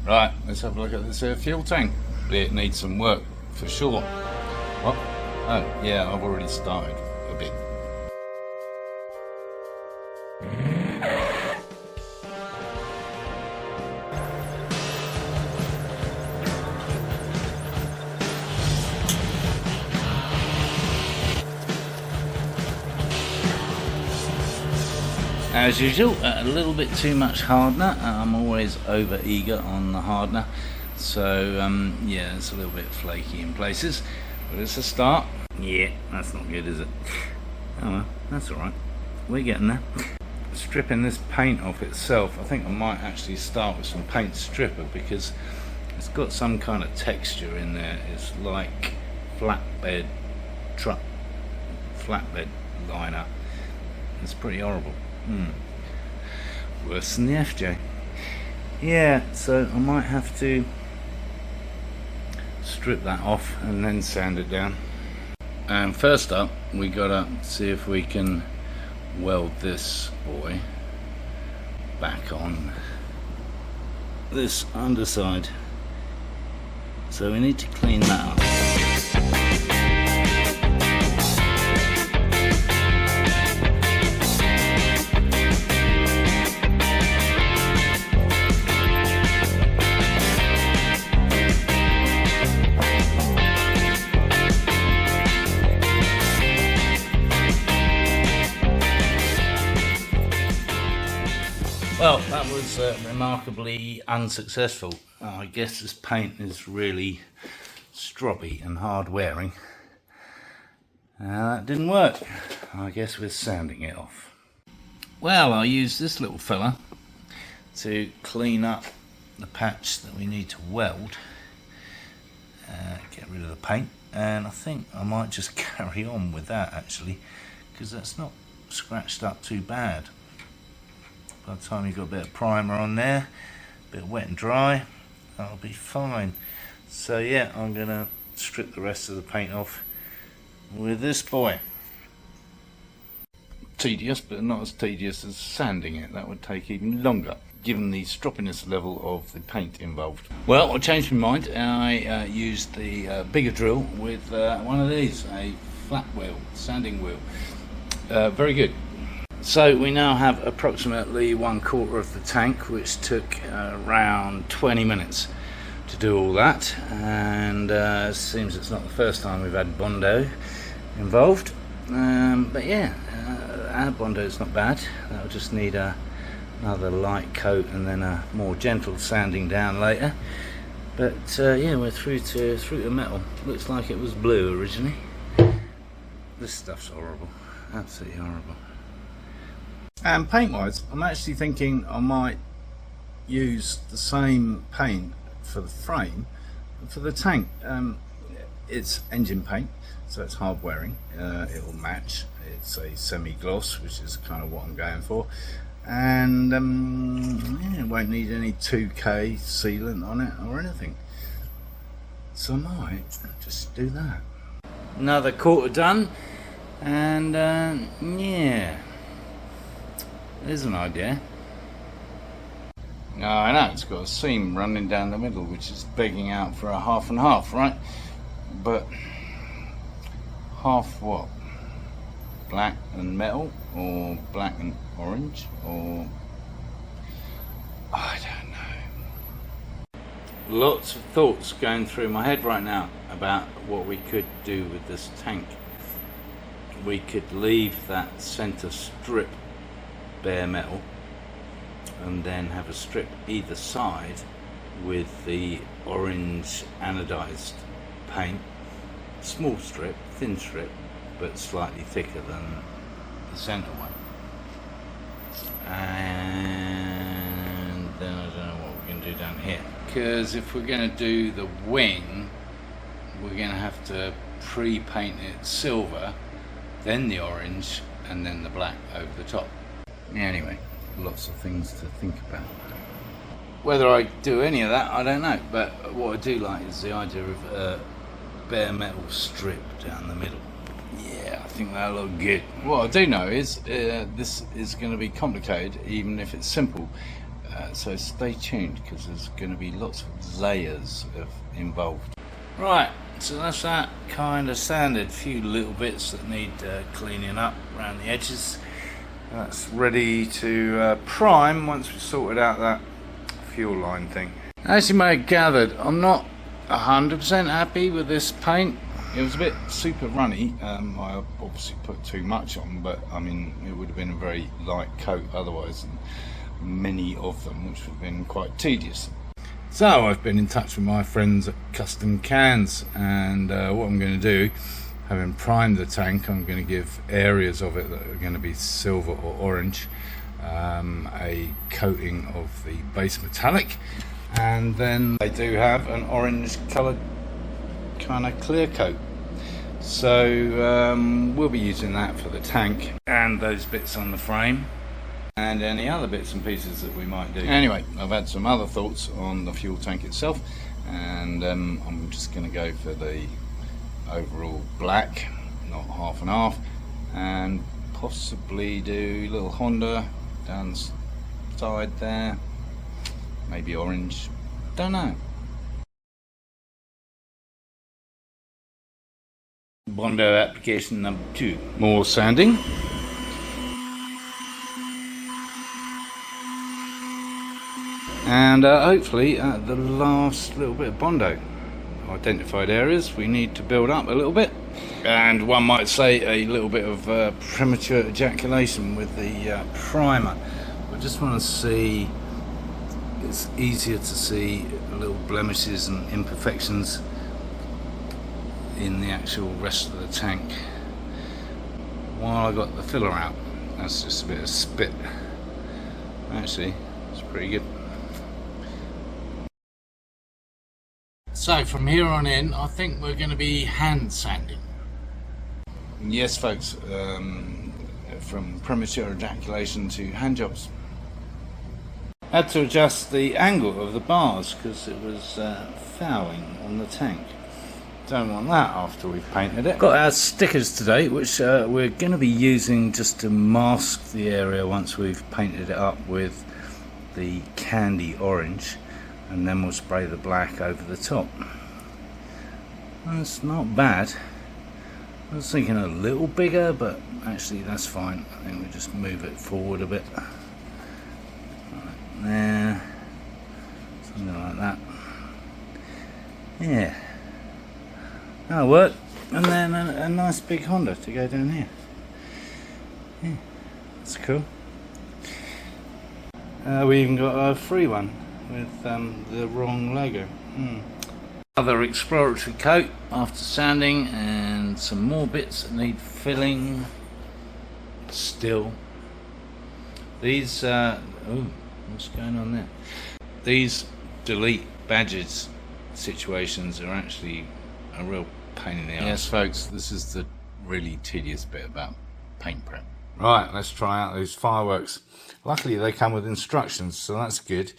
Right, let's have a look at this fuel tank. It needs some work for sure. What? Oh, yeah, I've already started a bit. As usual, a little bit too much hardener. I'm always over eager on the hardener, so yeah, it's a little bit flaky in places, but it's a start. Yeah, that's not good, is it? Oh well, that's alright, we're getting there. Stripping this paint off itself, I think I might actually start with some paint stripper, because it's got some kind of texture in there. It's like flatbed truck, flatbed liner. It's pretty horrible. Worse than the FJ. Yeah, so I might have to strip that off and then sand it down. And first up, we gotta see if we can weld this boy back on this underside. So we need to clean that up. Well, that was remarkably unsuccessful. I guess this paint is really stroppy and hard wearing. That didn't work. I guess we're sanding it off. Well, I used this little fella to clean up the patch that we need to weld. Get rid of the paint, and I think I might just carry on with that actually, because that's not scratched up too bad. By the time you've got a bit of primer on there, a bit wet and dry, that'll be fine. So yeah, I'm going to strip the rest of the paint off with this boy. Tedious, but not as tedious as sanding it. That would take even longer, given the stroppiness level of the paint involved. Well, I changed my mind. I used the bigger drill with one of these, a flat wheel, sanding wheel. Very good. So we now have approximately 1/4 of the tank, which took around 20 minutes to do all that, and it seems it's not the first time we've had Bondo involved, but yeah, our Bondo is not bad. That'll just need another light coat and then a more gentle sanding down later, but yeah, we're through to metal. Looks like it was blue originally. This stuff's horrible, absolutely horrible. And paint wise, I'm actually thinking I might use the same paint for the frame for the tank. It's engine paint, so it's hard wearing, it will match. It's a semi-gloss, which is kind of what I'm going for, and yeah, it won't need any 2K sealant on it or anything, so I might just do that. Another 1/4 done, and yeah, there's an idea. Now I know it's got a seam running down the middle, which is begging out for a half and half, right? But half what? Black and metal, or black and orange, or I don't know. Lots of thoughts going through my head right now about what we could do with this tank. We could leave that center strip bare metal and then have a strip either side with the orange anodized paint, small strip, thin strip, but slightly thicker than the center one, and then I don't know what we're going to do down here, because if we're going to do the wing, we're going to have to pre-paint it silver, then the orange, and then the black over the top. Anyway, lots of things to think about. Whether I do any of that, I don't know, but what I do like is the idea of a bare metal strip down the middle. Yeah, I think that'll look good. What I do know is this is going to be complicated, even if it's simple. so stay tuned because there's going to be lots of layers involved. Right, so that's that kind of sanded. A few little bits that need cleaning up around the edges. That's ready to prime once we've sorted out that fuel line thing. As you may have gathered, I'm not 100% happy with this paint. It was a bit super runny. I obviously put too much on, but I mean it would have been a very light coat otherwise, and many of them, which would have been quite tedious. So I've been in touch with my friends at Custom Cans, and what I'm going to do, having primed the tank, I'm going to give areas of it that are going to be silver or orange a coating of the base metallic, and then they do have an orange coloured kind of clear coat. So we'll be using that for the tank and those bits on the frame and any other bits and pieces that we might do. Anyway, I've had some other thoughts on the fuel tank itself, and I'm just going to go for the overall black, not half and half, and possibly do a little Honda down the side there, maybe orange, don't know. Bondo application number 2. More sanding. And hopefully the last little bit of Bondo. Identified areas we need to build up a little bit. And one might say a little bit of premature ejaculation with the primer. I just want to see, it's easier to see little blemishes and imperfections in the actual rest of the tank while I got the filler out. That's just a bit of spit. Actually, it's pretty good. So from here on in, I think we're going to be hand sanding. Yes folks, from premature ejaculation to hand jobs. Had to adjust the angle of the bars because it was fouling on the tank. Don't want that after we've painted it. Got our stickers today, which we're going to be using just to mask the area once we've painted it up with the candy orange, and then we'll spray the black over the top. That's not bad. I was thinking a little bigger, but actually that's fine. I think we just move it forward a bit. Right there, something like that. Yeah. That'll work, and then a nice big Honda to go down here. Yeah, that's cool. We even got a free one with the wrong logo. Other exploratory coat after sanding, and some more bits that need filling still. These, oh, what's going on there? These delete badges situations are actually a real pain in the ass. Yes folks, this is the really tedious bit about paint prep. Right, let's try out those fireworks. Luckily they come with instructions, so that's good.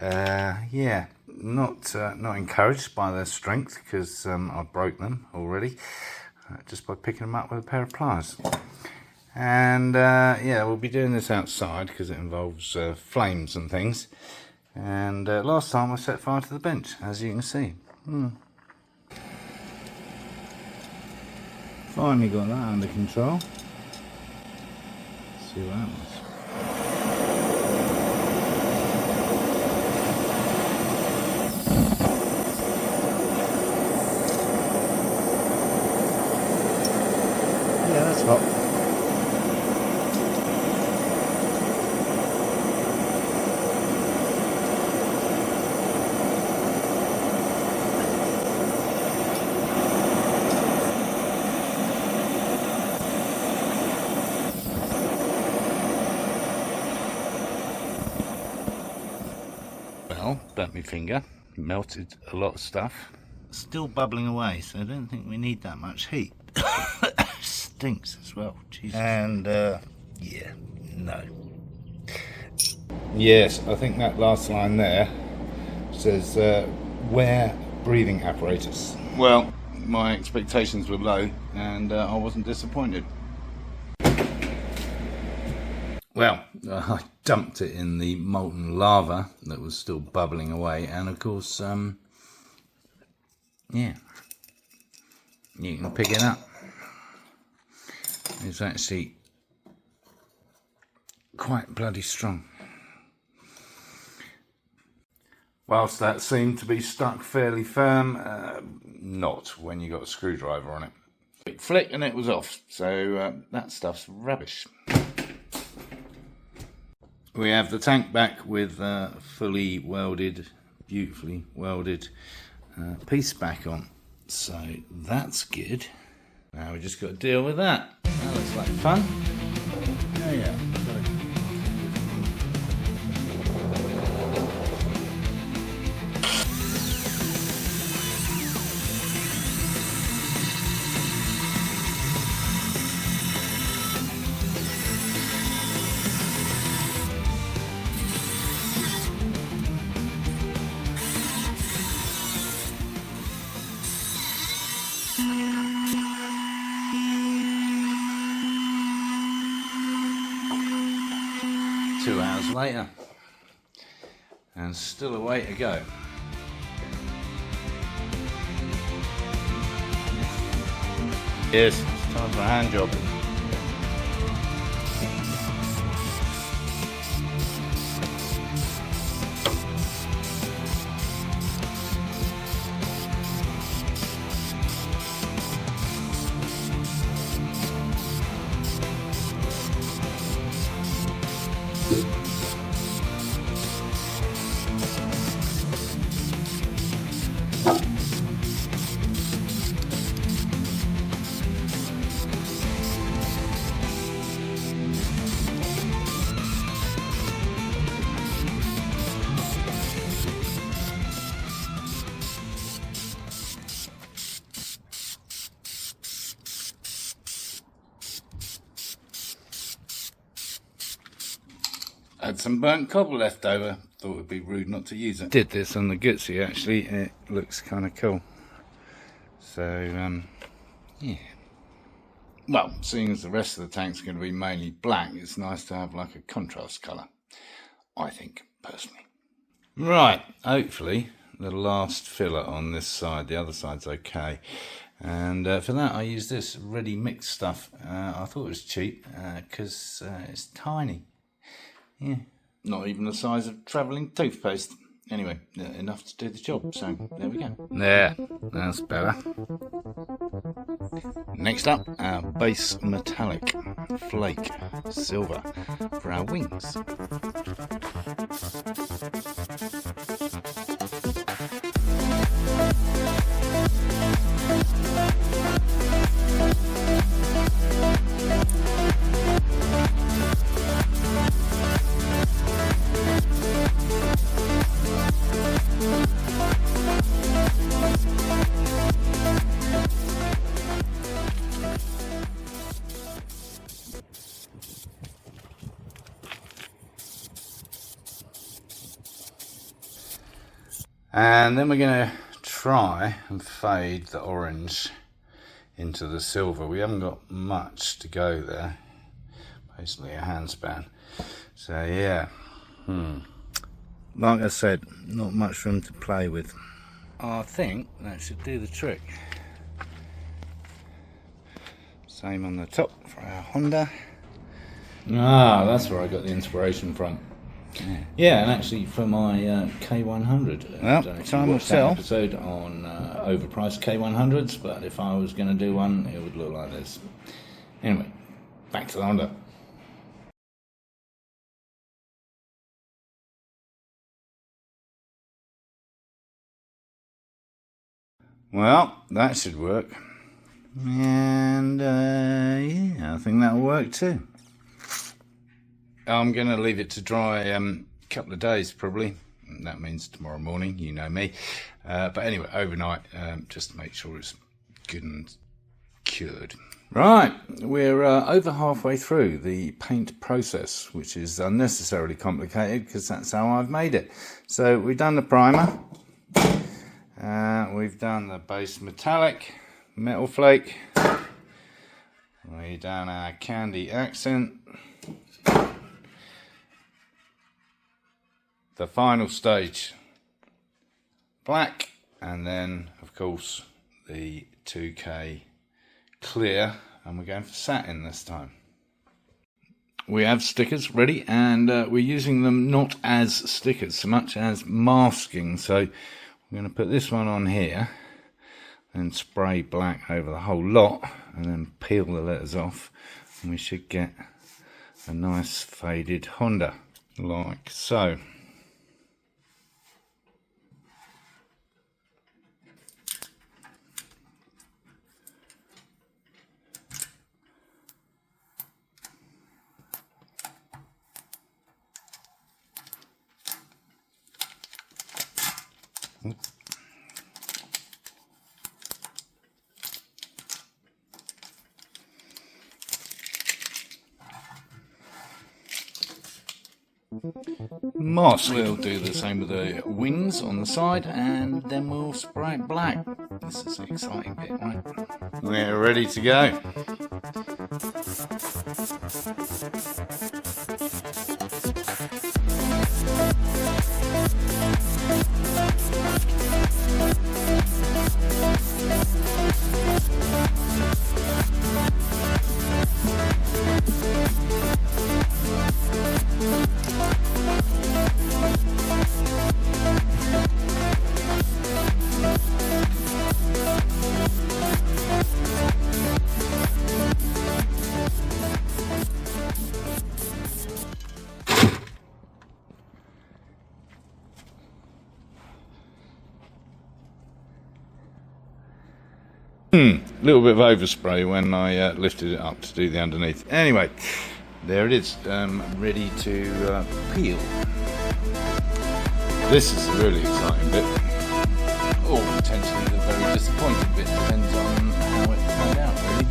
Yeah, not encouraged by their strength, because I broke them already just by picking them up with a pair of pliers. And yeah, we'll be doing this outside because it involves flames and things. And last time I set fire to the bench, as you can see. Finally got that under control. Let's see what happens. Yeah, that's hot. Burnt my finger, melted a lot of stuff. Still bubbling away, so I don't think we need that much heat. Stinks as well, Jesus. And yeah, no. Yes, I think that last line there says wear breathing apparatus. Well, my expectations were low, and I wasn't disappointed. Well, I dumped it in the molten lava that was still bubbling away, and of course, yeah, you can pick it up. It's actually quite bloody strong. Whilst that seemed to be stuck fairly firm, not when you got a screwdriver on it. Big flick and it was off, so that stuff's rubbish. We have the tank back with fully welded, beautifully welded piece back on, so that's good. Now we just got to deal with that. That looks like fun. Oh yeah. 2 hours later, and still a way to go. Yes, it's time for a hand job. Had some burnt cobble left over, thought it would be rude not to use it. Did this on the Gutsy actually, it looks kind of cool. So, yeah. Well, seeing as the rest of the tank's going to be mainly black, it's nice to have like a contrast colour, I think, personally. Right, hopefully the last filler on this side, the other side's okay. And for that I use this ready mixed stuff. I thought it was cheap because it's tiny. Yeah, not even the size of travelling toothpaste. Anyway, enough to do the job, so there we go. There, that's better. Next up, our base metallic flake silver for our wings. And then we're going to try and fade the orange into the silver. We haven't got much to go there, basically a handspan. So yeah, like I said, not much room to play with. I think that should do the trick. Same on the top for our Honda. Ah, that's where I got the inspiration from. Yeah, and actually for my K100. Well, time will tell. Episode on overpriced K100s, but if I was going to do one, it would look like this. Anyway, back to the Honda. Well, that should work. And yeah, I think that'll work too. I'm going to leave it to dry a couple of days probably. That means tomorrow morning, you know me. But anyway, overnight, just to make sure it's good and cured. Right, we're over halfway through the paint process, which is unnecessarily complicated because that's how I've made it. So we've done the primer. We've done the base metallic, metal flake. We've done our candy accent. the final stage, black, and then of course the 2K clear, and we're going for satin this time. We have stickers ready, and we're using them not as stickers so much as masking. So I'm going to put this one on here and spray black over the whole lot, and then peel the letters off, and we should get a nice faded Honda like so. Moss. We'll do the same with the wings on the side, and then we'll spray it black. This is the exciting bit, right? We're ready to go. A little bit of overspray when I lifted it up to do the underneath. Anyway, there it is, ready to peel. This is the really exciting bit, or potentially the very disappointing bit, depends on how it turned out really.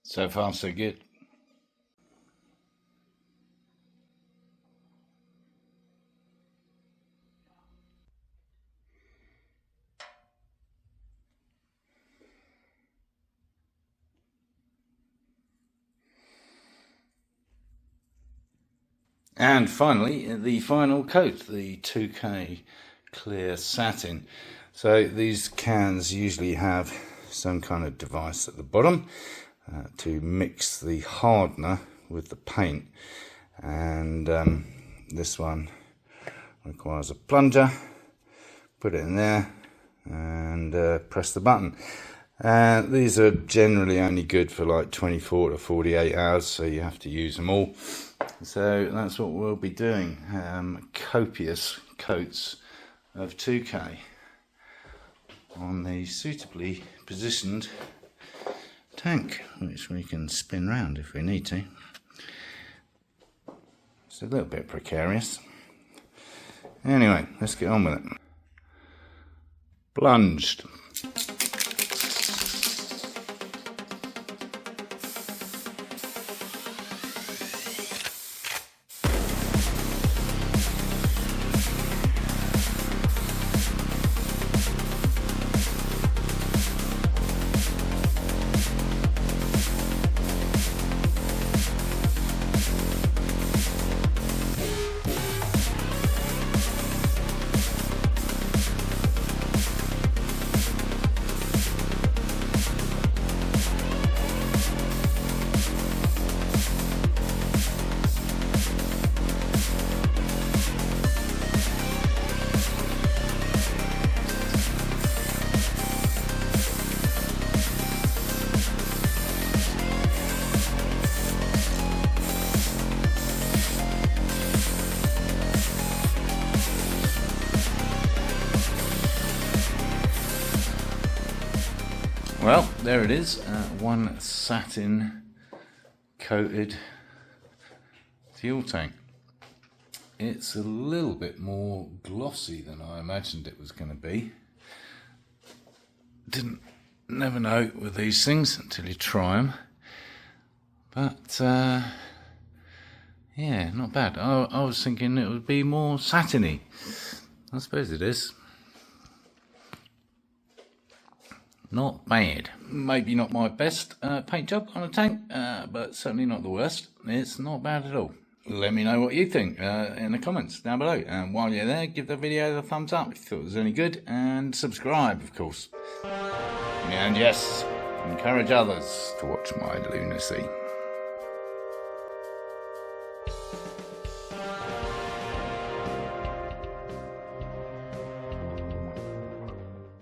So far, so good. And finally, the final coat, the 2K clear satin. So these cans usually have some kind of device at the bottom to mix the hardener with the paint, and this one requires a plunger. Put it in there and press the button. These are generally only good for like 24 to 48 hours, so you have to use them all. So that's what we'll be doing, copious coats of 2K on the suitably positioned tank, which we can spin round if we need to. It's a little bit precarious. Anyway, let's get on with it. Plunged. there it is, one satin coated fuel tank. It's a little bit more glossy than I imagined it was going to be. Never know with these things until you try them. But yeah, not bad. I was thinking it would be more satiny. I suppose it is. Not bad. Maybe not my best paint job on a tank, but certainly not the worst. It's not bad at all. Let me know what you think in the comments down below. And while you're there, give the video a thumbs up if you thought it was any good, and subscribe, of course. And yes, encourage others to watch my lunacy.